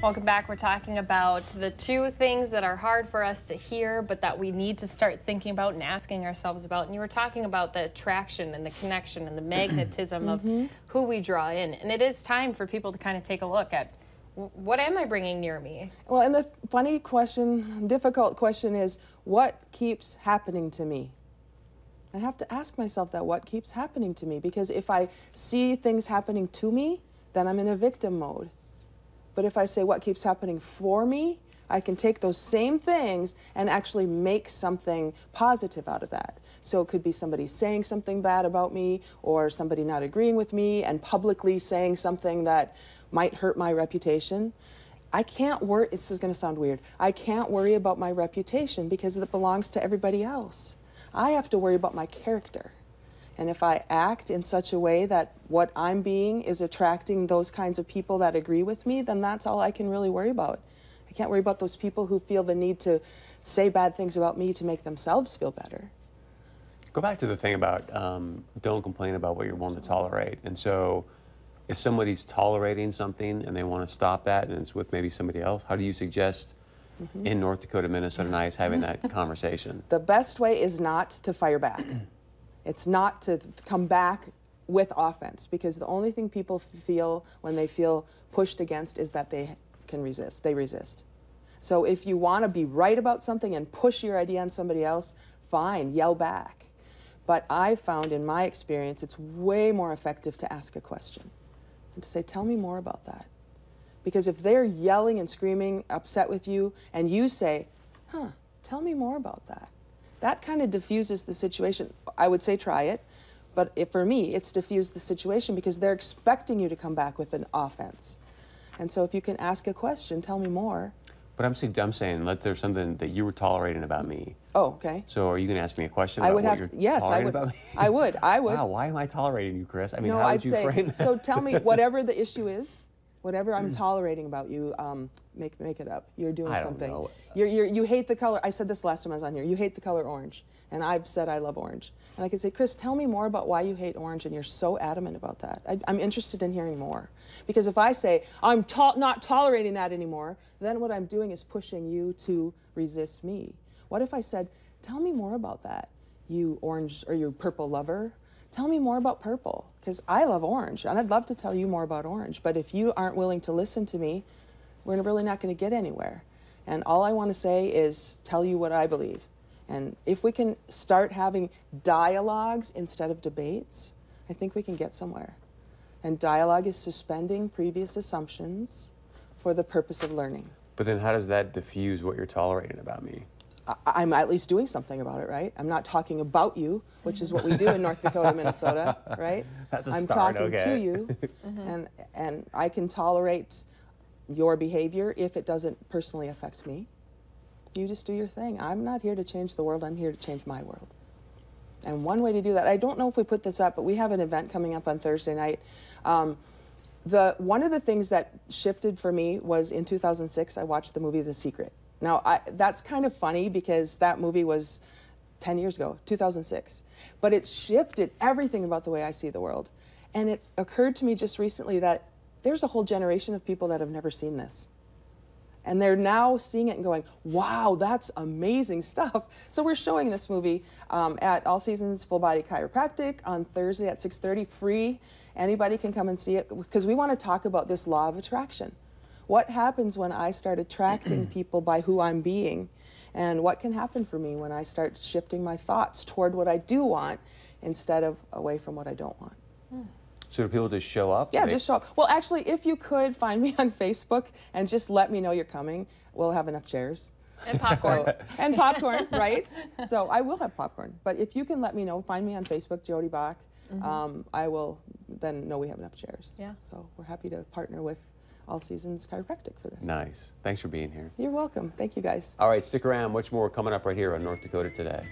Welcome back. We're talking about the two things that are hard for us to hear, but that we need to start thinking about and asking ourselves about. And you were talking about the attraction and the connection and the magnetism of who we draw in. And it is time for people to kind of take a look at, what am I bringing near me? Well, and the funny question, difficult question is, what keeps happening to me? I have to ask myself that, what keeps happening to me? Because if I see things happening to me, then I'm in a victim mode. But if I say what keeps happening for me, I can take those same things and actually make something positive out of that. So it could be somebody saying something bad about me, or somebody not agreeing with me and publicly saying something that might hurt my reputation. I can't worry, this is going to sound weird, I can't worry about my reputation because it belongs to everybody else. I have to worry about my character. And if I act in such a way that what I'm being is attracting those kinds of people that agree with me, then that's all I can really worry about. I can't worry about those people who feel the need to say bad things about me to make themselves feel better. Go back to the thing about don't complain about what you're willing to tolerate. And so if somebody's tolerating something and they want to stop that and it's with maybe somebody else, how do you suggest in North Dakota, Minnesota Nice having that conversation? The best way is not to fire back. It's not to come back with offense, because the only thing people feel when they feel pushed against is that they can resist. They resist. So if you want to be right about something and push your idea on somebody else, fine, yell back. But I've found in my experience it's way more effective to ask a question and to say, tell me more about that. Because if they're yelling and screaming, upset with you, and you say, tell me more about that, that kind of diffuses the situation. I would say try it, but for me, it's diffused the situation because they're expecting you to come back with an offense. And so if you can ask a question, tell me more. But I'm saying, there's something that you were tolerating about me. Oh, okay. So are you going to ask me a question about what you're tolerating about me? I would. Wow, why am I tolerating you, Chris? I mean, no, how would you frame that? So tell me, whatever the issue is, whatever I'm tolerating about you, make it up. You're doing something. Know. You hate the color. I said this last time I was on here. You hate the color orange, and I've said I love orange. And I could say, Chris, tell me more about why you hate orange, and you're so adamant about that. I'm interested in hearing more. Because if I say, I'm not tolerating that anymore, then what I'm doing is pushing you to resist me. What if I said, tell me more about that, you orange or you purple lover? Tell me more about purple, because I love orange, and I'd love to tell you more about orange. But if you aren't willing to listen to me, we're really not going to get anywhere. And all I want to say is tell you what I believe. And if we can start having dialogues instead of debates, I think we can get somewhere. And dialogue is suspending previous assumptions for the purpose of learning. But then how does that diffuse what you're tolerating about me? I'm at least doing something about it, right? I'm not talking about you, which is what we do in North Dakota, Minnesota, right? That's a I'm start, talking to you, and I can tolerate your behavior if it doesn't personally affect me. You just do your thing. I'm not here to change the world. I'm here to change my world. And one way to do that, I don't know if we put this up, but we have an event coming up on Thursday night. One of the things that shifted for me was in 2006, I watched the movie The Secret. Now, that's kind of funny because that movie was 10 years ago, 2006. But it shifted everything about the way I see the world. And it occurred to me just recently that there's a whole generation of people that have never seen this. And they're now seeing it and going, wow, that's amazing stuff. So we're showing this movie at All Seasons Full Body Chiropractic on Thursday at 6:30, free. Anybody can come and see it, because we want to talk about this law of attraction. What happens when I start attracting people by who I'm being? And what can happen for me when I start shifting my thoughts toward what I do want instead of away from what I don't want? So do people just show up? Yeah, just show up. Well, actually, if you could find me on Facebook and just let me know you're coming, we'll have enough chairs. And popcorn. And popcorn, right? So I will have popcorn. But if you can let me know, find me on Facebook, Jody Bach, I will then know we have enough chairs. Yeah. So we're happy to partner with All Seasons Chiropractic for this. Nice. Thanks for being here. You're welcome. Thank you, guys. All right, stick around. Much more coming up right here on North Dakota Today.